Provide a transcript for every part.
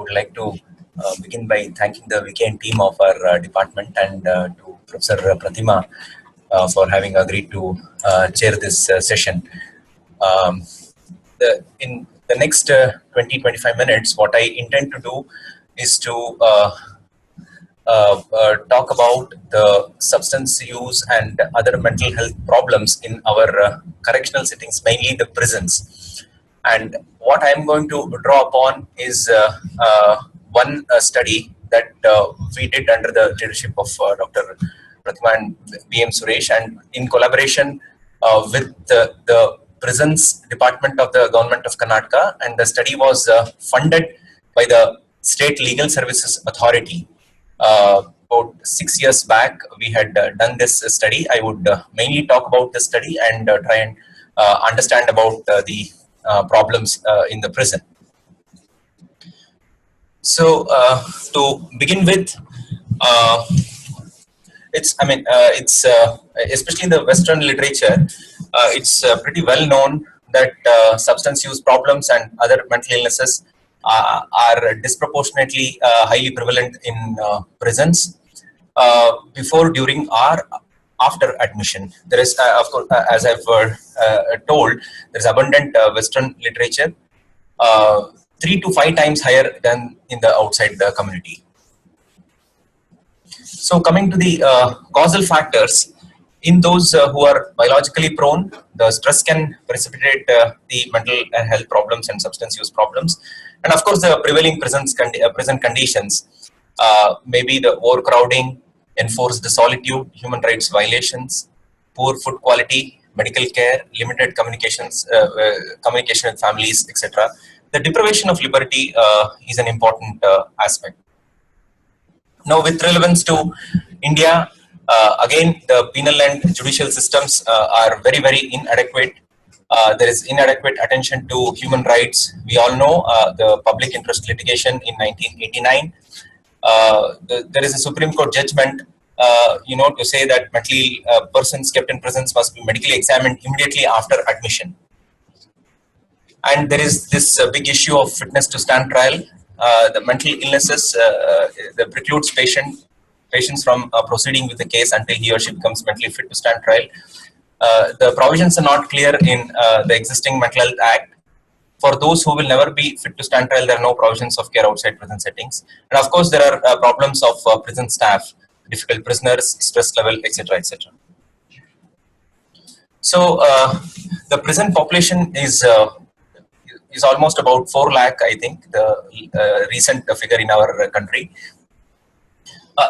would like to begin by thanking the VKN team of our department and to Professor Pratima for having agreed to chair this session. In the next 20-25 minutes, what I intend to do is to talk about the substance use and other mental health problems in our correctional settings, mainly the prisons. And what I'm going to draw upon is one study that we did under the leadership of Dr. Pratima and B.M. Suresh, and in collaboration with the Prisons Department of the Government of Karnataka, and the study was funded by the State Legal Services Authority. About 6 years back, we had done this study. I would mainly talk about this study and try and understand about the problems in the prison. So, to begin with, it's especially in the Western literature, it's pretty well known that substance use problems and other mental illnesses are disproportionately highly prevalent in prisons before, during, or after admission. There is, of course, as I've told, there is abundant Western literature, 3 to 5 times higher than in the outside the community. So, coming to the causal factors, in those who are biologically prone, the stress can precipitate the mental health problems and substance use problems. And of course, the prevailing prison conditions, maybe the overcrowding, enforced solitude, human rights violations, poor food quality, medical care, limited communications, communication with families, etc. The deprivation of liberty is an important aspect. Now, with relevance to India, again, the penal and judicial systems are very, very inadequate. There is inadequate attention to human rights. We all know the public interest litigation in 1989. There is a Supreme Court judgment, to say that mentally persons kept in prisons must be medically examined immediately after admission. And there is this big issue of fitness to stand trial. The mental illnesses that precludes patients from proceeding with the case until he or she becomes mentally fit to stand trial. The provisions are not clear in the existing Mental Health Act. For those who will never be fit to stand trial, there are no provisions of care outside prison settings. And of course, there are problems of prison staff, difficult prisoners, stress level, etc., etc. So, the prison population is almost about 4 lakh, I think, the recent figure in our country.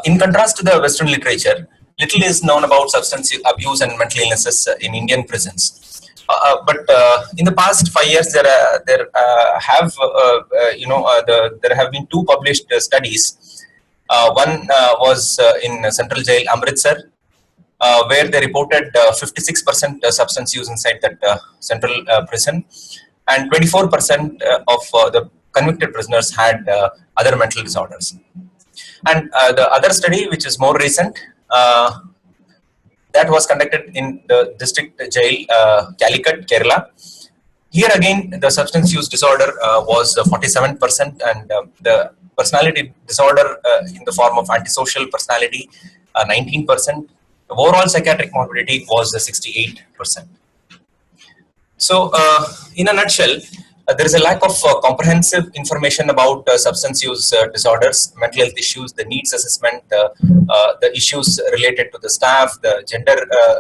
In contrast to the Western literature, little is known about substance abuse and mental illnesses in Indian prisons. But in the past 5 years, there have been 2 published studies. One was in Central Jail, Amritsar, where they reported 56% substance use inside that central prison, and 24% of the convicted prisoners had other mental disorders. And the other study, which is more recent, that was conducted in the district jail, Calicut, Kerala. Here again, the substance use disorder was 47%, and the personality disorder in the form of antisocial personality, 19%. The overall psychiatric morbidity was 68%. So, in a nutshell, there is a lack of comprehensive information about substance use disorders, mental health issues, the needs assessment, the issues related to the staff, the gender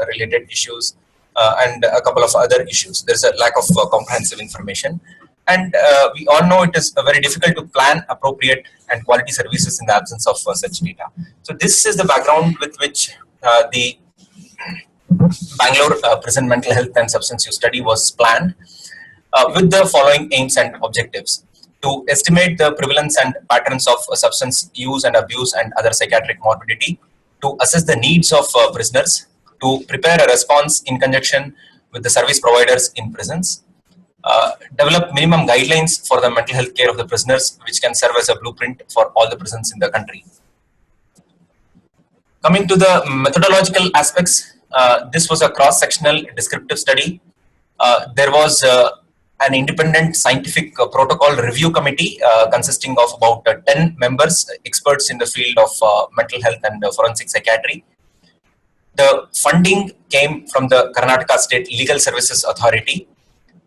related issues, and a couple of other issues. There is a lack of comprehensive information. And we all know it is very difficult to plan appropriate and quality services in the absence of such data. So this is the background with which the Bangalore Prison Mental Health and Substance Use Study was planned, with the following aims and objectives: to estimate the prevalence and patterns of substance use and abuse and other psychiatric morbidity, to assess the needs of prisoners, to prepare a response in conjunction with the service providers in prisons, develop minimum guidelines for the mental health care of the prisoners, which can serve as a blueprint for all the prisons in the country. Coming to the methodological aspects, this was a cross-sectional descriptive study. There was an independent scientific protocol review committee consisting of about 10 members, experts in the field of mental health and forensic psychiatry. The funding came from the Karnataka State Legal Services Authority,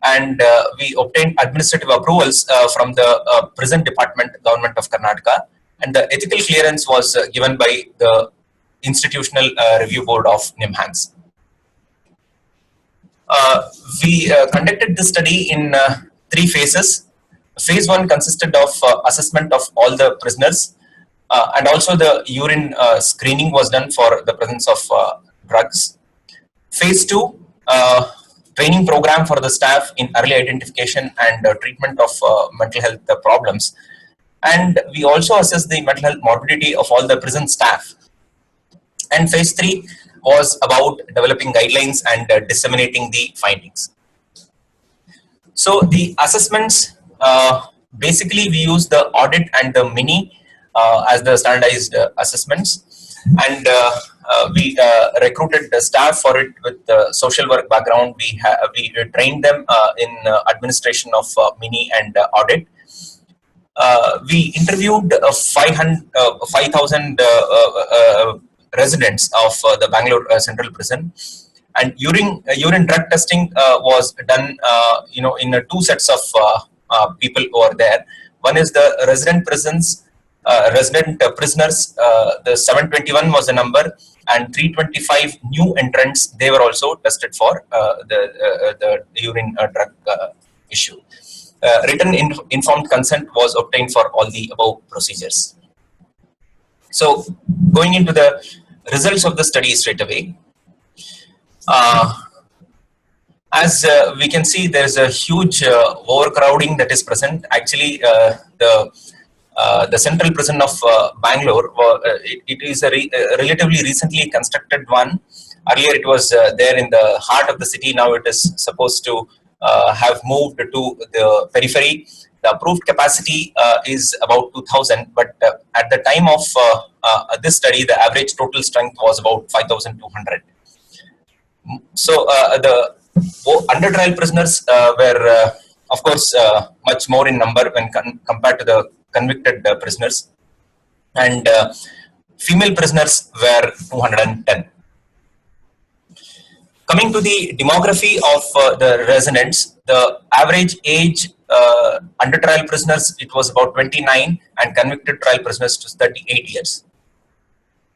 and we obtained administrative approvals from the Prison Department, Government of Karnataka, and the ethical clearance was given by the Institutional Review Board of NIMHANS. We conducted this study in 3 phases. Phase 1 consisted of assessment of all the prisoners, and also the urine screening was done for the presence of drugs. Phase 2, training program for the staff in early identification and treatment of mental health problems. And we also assessed the mental health morbidity of all the prison staff. And phase 3 was about developing guidelines and disseminating the findings. So the assessments, basically we use the audit and the mini as the standardized assessments, and we recruited the staff for it with social work background. We trained them in administration of mini and audit. We interviewed 5,000 residents of the Bangalore Central Prison, and urine drug testing was done in 2 sets of people over there. One is the resident prisoners, the 721 was the number, and 325 new entrants, they were also tested for the urine drug issue. Written informed consent was obtained for all the above procedures. So going into the results of the study straight away, as we can see, there is a huge overcrowding that is present. Actually, the central prison of Bangalore, it is a relatively recently constructed one. Earlier it was there in the heart of the city. Now it is supposed to have moved to the periphery. The approved capacity is about 2,000, but at the time of this study, the average total strength was about 5,200. So the under trial prisoners were, of course, much more in number when compared to the convicted prisoners, and female prisoners were 210. Coming to the demography of the residents, the average age under trial prisoners, it was about 29, and convicted trial prisoners was 38 years.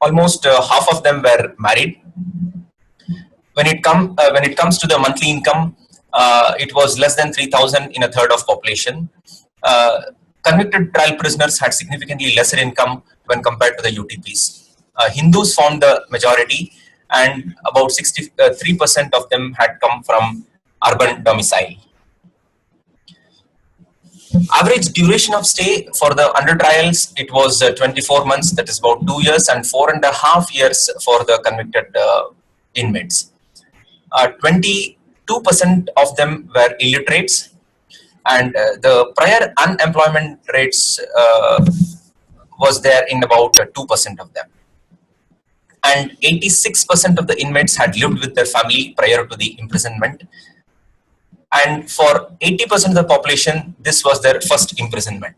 Almost half of them were married. When it comes to the monthly income, it was less than 3,000 in a third of population. Convicted trial prisoners had significantly lesser income when compared to the UTPs. Hindus formed the majority, and about 63% of them had come from urban domicile. Average duration of stay for the under trials, it was 24 months, that is about 2 years, and 4.5 years for the convicted inmates. 22% of them were illiterates, and the prior unemployment rates was there in about 2% of them. And 86% of the inmates had lived with their family prior to the imprisonment. And for 80% of the population, this was their first imprisonment.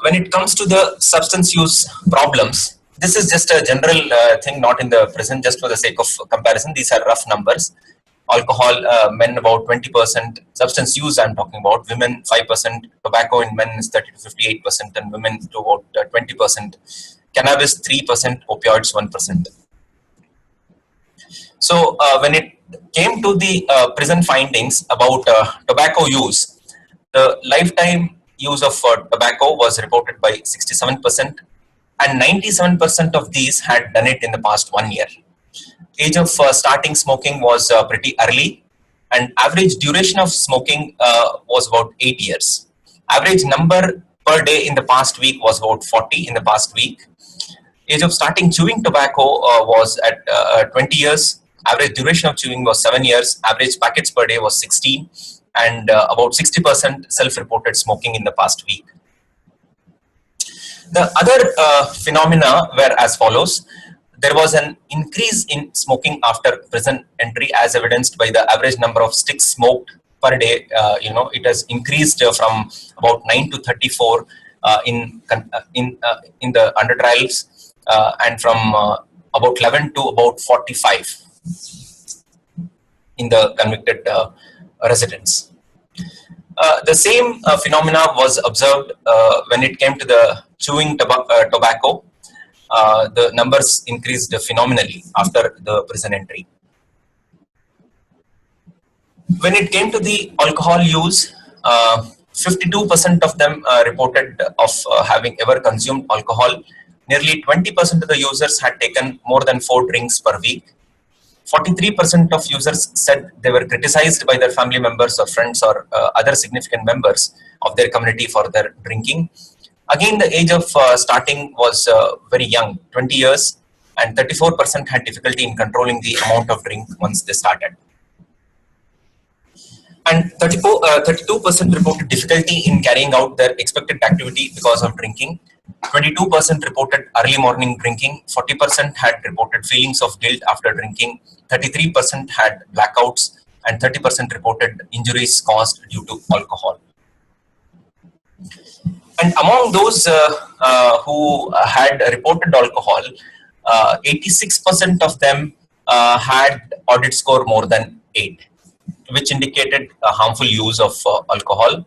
When it comes to the substance use problems, this is just a general thing, not in the prison, just for the sake of comparison. These are rough numbers. Alcohol, men about 20%, substance use I'm talking about, women 5%, tobacco in men is 30 to 58%, and women to about 20%, cannabis 3%, opioids 1%. So when it came to the prison findings about tobacco use, the lifetime use of tobacco was reported by 67%, and 97% of these had done it in the past 1 year. Age of starting smoking was pretty early, and average duration of smoking was about 8 years. Average number per day in the past week was about 40 in the past week. Age of starting chewing tobacco was at 20 years. Average duration of chewing was 7 years. Average packets per day was 16, and about 60% self-reported smoking in the past week. The other phenomena were as follows. there was an increase in smoking after prison entry, as evidenced by the average number of sticks smoked per day. It has increased from about 9 to 34 in the under trials, and from about 11 to about 45 in the convicted residents. The same phenomena was observed when it came to the chewing tobacco. The numbers increased phenomenally after the prison entry. When it came to the alcohol use, 52% of them reported of having ever consumed alcohol. Nearly 20% of the users had taken more than 4 drinks per week. 43% of users said they were criticized by their family members or friends or other significant members of their community for their drinking. Again, the age of starting was very young, 20 years, and 34% had difficulty in controlling the amount of drink once they started. And 32% reported difficulty in carrying out their expected activity because of drinking. 22% reported early morning drinking. 40% had reported feelings of guilt after drinking. 33% had blackouts, and 30% reported injuries caused due to alcohol. And among those who had reported alcohol, 86% of them had audit score more than 8, which indicated a harmful use of alcohol.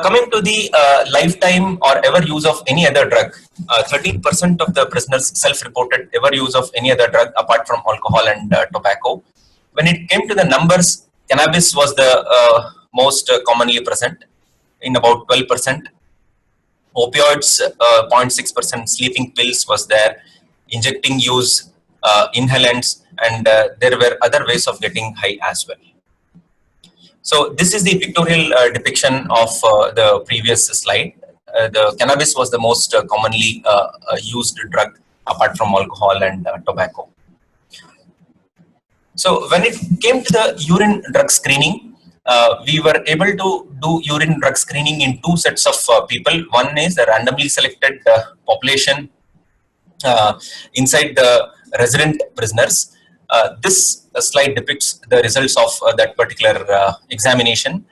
Coming to the lifetime or ever use of any other drug, 13% of the prisoners self-reported ever use of any other drug apart from alcohol and tobacco. When it came to the numbers, cannabis was the most commonly present in about 12%. Opioids, 0.6%. Sleeping pills was there. Injecting use, inhalants, and there were other ways of getting high as well. So this is the pictorial depiction of the previous slide. The cannabis was the most commonly used drug apart from alcohol and tobacco. So when it came to the urine drug screening, we were able to do urine drug screening in 2 sets of people. One is the randomly selected population inside the resident prisoners. This slide depicts the results of that particular examination.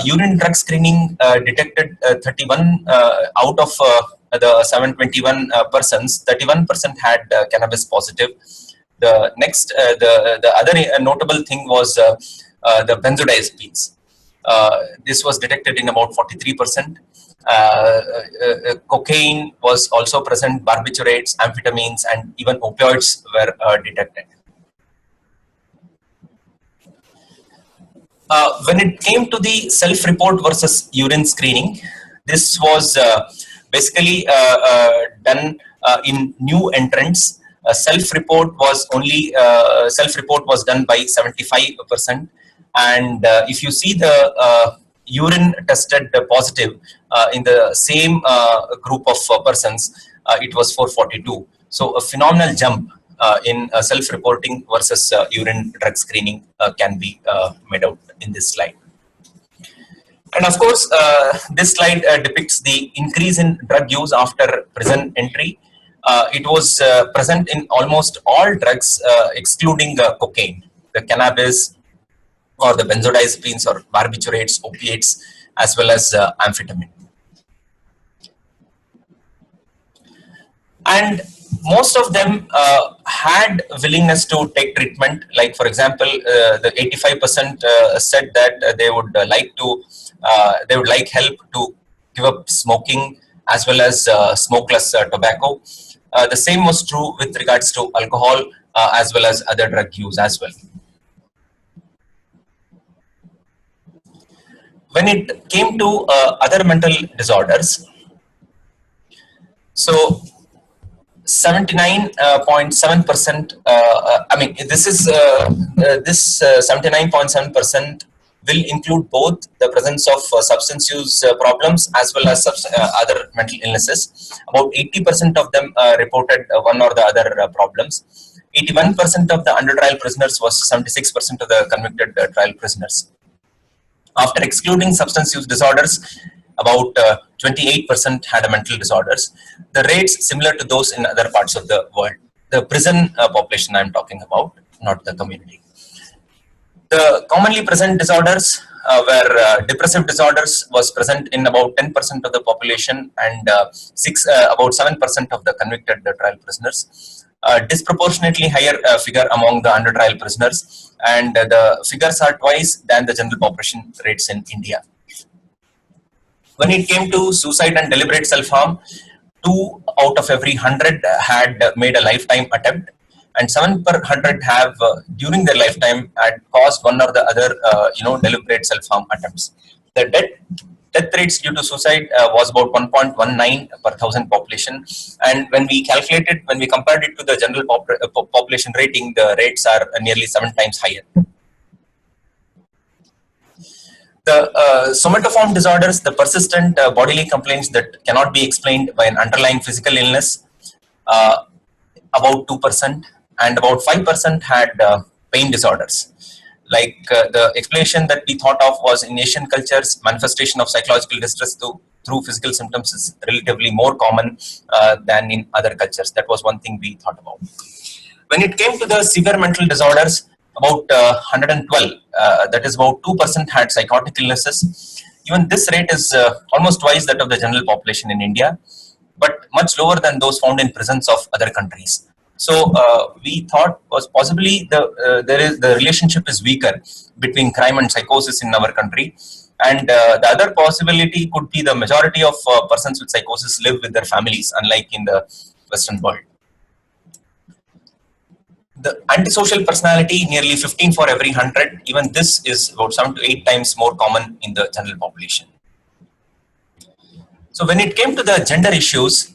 Urine drug screening detected 31 out of the 721 persons, 31% had cannabis positive. The next, the other notable thing was the benzodiazepines. This was detected in about 43%. Cocaine was also present, barbiturates, amphetamines, and even opioids were detected. When it came to the self-report versus urine screening, this was basically done in new entrants. Self-report was done by 75%, and if you see the urine tested positive in the same group of persons, it was 442. So a phenomenal jump in self-reporting versus urine drug screening can be made out in this slide. And of course, this slide depicts the increase in drug use after prison entry. It was present in almost all drugs excluding cocaine, the cannabis or the benzodiazepines or barbiturates, opiates, as well as amphetamine. And most of them had willingness to take treatment. Like, for example, the 85% said that they would like help to give up smoking as well as smokeless tobacco. The same was true with regards to alcohol as well as other drug use as well. When it came to other mental disorders, so 79.7%. I mean, this is this 79.7% will include both the presence of substance use problems as well as other mental illnesses. About 80% of them reported one or the other problems. 81% of the under trial prisoners was 76% of the convicted trial prisoners. After excluding substance use disorders, about 28% had a mental disorders. The rates similar to those in other parts of the world. The prison population I'm talking about, not the community. The commonly present disorders were depressive disorders was present in about 10% of the population, and about 7% of the convicted trial prisoners. Disproportionately higher figure among the under trial prisoners, and the figures are twice than the general population rates in India. When it came to suicide and deliberate self-harm, 2 out of every 100 had made a lifetime attempt, and 7 per 100 have during their lifetime had caused one or the other deliberate self-harm attempts. The death rates due to suicide was about 1.19 per 1,000 population, and when we compared it to the general population rating, the rates are nearly 7 times higher. The somatoform disorders, the persistent bodily complaints that cannot be explained by an underlying physical illness, about 2%, and about 5% had pain disorders. Like the explanation that we thought of was in Asian cultures, manifestation of psychological distress through physical symptoms is relatively more common than in other cultures. That was one thing we thought about. When it came to the severe mental disorders, about 112, that is about 2% had psychotic illnesses. Even this rate is almost twice that of the general population in India, but much lower than those found in prisons of other countries. So we thought was possibly the relationship is weaker between crime and psychosis in our country, and the other possibility could be the majority of persons with psychosis live with their families, unlike in the Western world. The antisocial personality, nearly 15 for every 100. Even this is about 7 to 8 times more common in the general population. So when it came to the gender issues,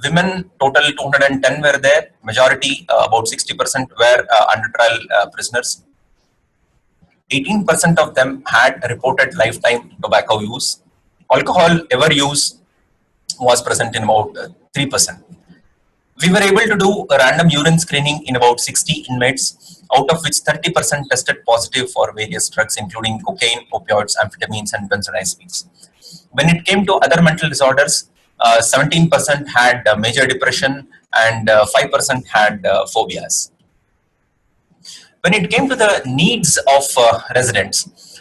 women total 210 were there. Majority, about 60% were under trial prisoners. 18% of them had reported lifetime tobacco use. Alcohol ever use was present in about 3%. We were able to do a random urine screening in about 60 inmates, out of which 30% tested positive for various drugs, including cocaine, opioids, amphetamines, and benzodiazepines. When it came to other mental disorders, 17% had major depression, and 5% had phobias. When it came to the needs of residents,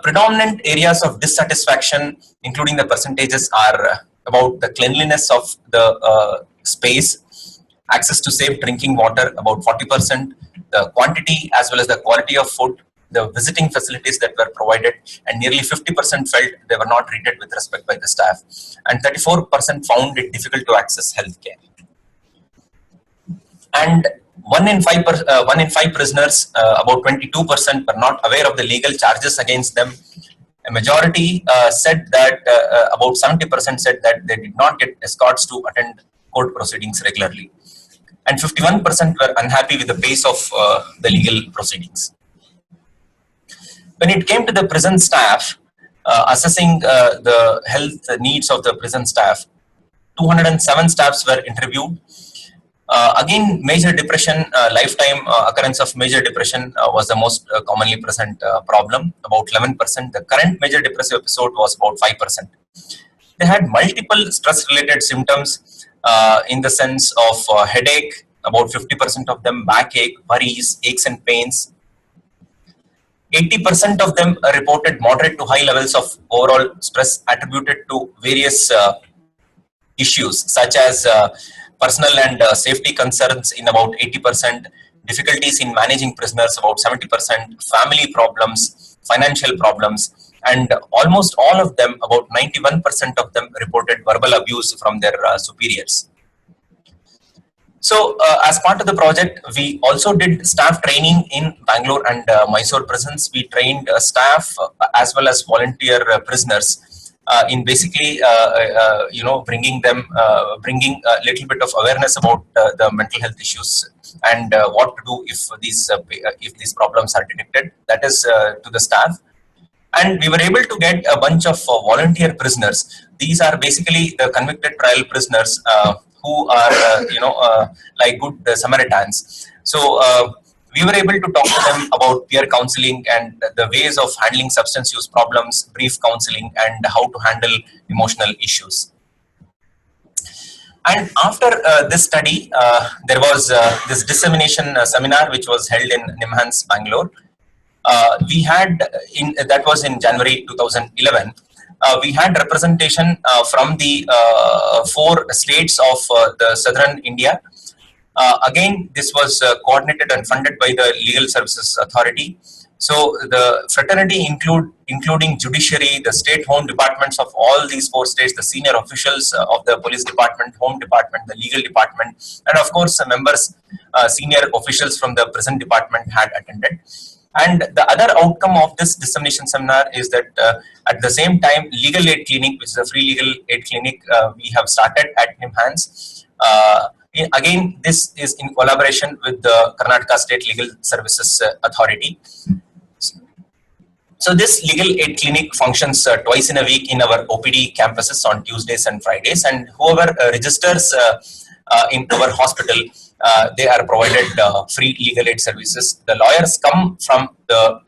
predominant areas of dissatisfaction, including the percentages, are about the cleanliness of the space, access to safe drinking water, about 40%, the quantity as well as the quality of food, the visiting facilities that were provided, and nearly 50% felt they were not treated with respect by the staff, and 34% found it difficult to access healthcare. And 1 in 5 prisoners, about 22%, were not aware of the legal charges against them. A majority said that about 70% said that they did not get escorts to attend court proceedings regularly, and 51% were unhappy with the pace of the legal proceedings. When it came to the prison staff, assessing the health needs of the prison staff, 207 staffs were interviewed. Again, major depression, lifetime occurrence of major depression was the most commonly present problem, about 11%. The current major depressive episode was about 5%. They had multiple stress-related symptoms in the sense of headache, about 50% of them, backache, worries, aches and pains. 80% of them reported moderate to high levels of overall stress attributed to various issues such as personal and safety concerns in about 80%, difficulties in managing prisoners about 70%, family problems, financial problems, and almost all of them, about 91% of them, reported verbal abuse from their superiors. So as part of the project, we also did staff training in Bangalore and Mysore prisons. We trained staff as well as volunteer prisoners in basically, bringing a little bit of awareness about the mental health issues and what to do if these problems are detected. That is to the staff. And we were able to get a bunch of volunteer prisoners. These are basically the convicted trial prisoners who are, like good Samaritans. So we were able to talk to them about peer counseling and the ways of handling substance use problems, brief counseling, and how to handle emotional issues. And after this study, there was this dissemination seminar which was held in NIMHANS, Bangalore. We had, that was in January 2011, we had representation from the 4 states of the southern India. Again, this was coordinated and funded by the Legal Services Authority. So the fraternity including judiciary, the state home departments of all these 4 states, the senior officials of the police department, home department, the legal department, and of course members, senior officials from the prison department had attended. And the other outcome of this dissemination seminar is that at the same time, Legal Aid Clinic, which is a free legal aid clinic, we have started at NIMHANS. Again, this is in collaboration with the Karnataka State Legal Services Authority. So this legal aid clinic functions twice in a week in our OPD campuses on Tuesdays and Fridays, and whoever registers in our hospital, they are provided free legal aid services. The lawyers come from the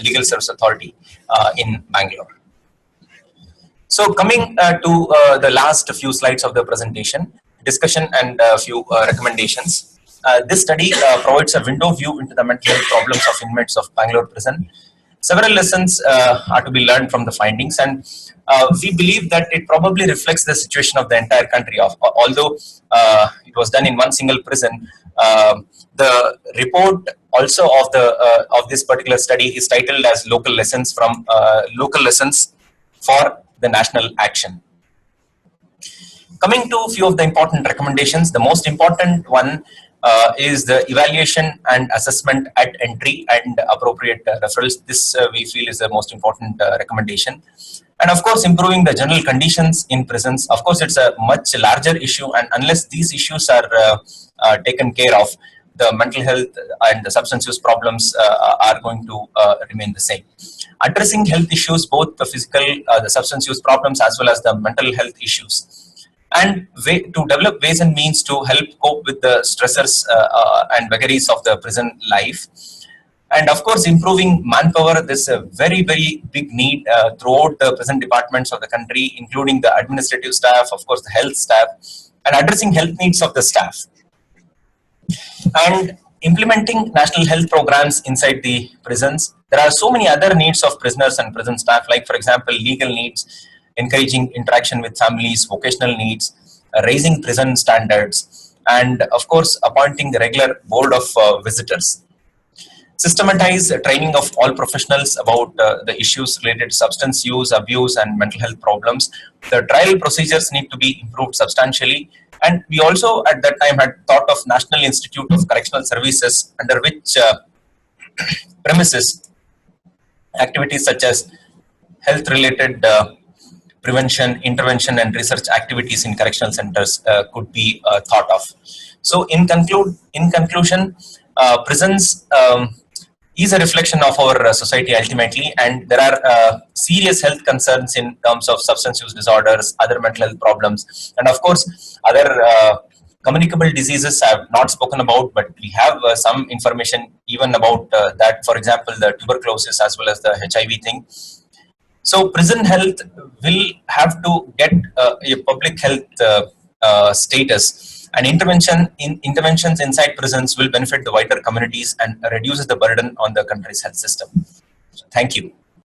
Legal Service Authority in Bangalore. So coming to the last few slides of the presentation, discussion and a few recommendations. This study provides a window view into the mental health problems of inmates of Bangalore prison. Several lessons are to be learned from the findings, and we believe that it probably reflects the situation of the entire country. Although it was done in one single prison, the report also of this particular study is titled as Local Lessons for the National Action. Coming to a few of the important recommendations, the most important one is the evaluation and assessment at entry and appropriate referrals. This we feel is the most important recommendation. And of course, improving the general conditions in prisons. Of course, it's a much larger issue, and unless these issues are taken care of, the mental health and the substance use problems are going to remain the same. Addressing health issues, both the physical, the substance use problems as well as the mental health issues. And to develop ways and means to help cope with the stressors and vagaries of the prison life. And of course, improving manpower. This is a very, very big need throughout the prison departments of the country, including the administrative staff, of course, the health staff, and addressing health needs of the staff. And implementing national health programs inside the prisons. There are so many other needs of prisoners and prison staff, like, for example, legal needs, encouraging interaction with families, vocational needs, raising prison standards, and of course, appointing the regular board of visitors. Systematize training of all professionals about the issues related to substance use, abuse, and mental health problems. The trial procedures need to be improved substantially. And we also at that time had thought of National Institute of Correctional Services, under which premises activities such as health-related prevention, intervention, and research activities in correctional centers could be thought of. So in conclusion, prisons is a reflection of our society ultimately, and there are serious health concerns in terms of substance use disorders, other mental health problems, and of course other communicable diseases I have not spoken about, but we have some information even about that, for example, the tuberculosis as well as the HIV thing. So prison health will have to get a public health status, and interventions inside prisons will benefit the wider communities and reduces the burden on the country's health system. So, thank you.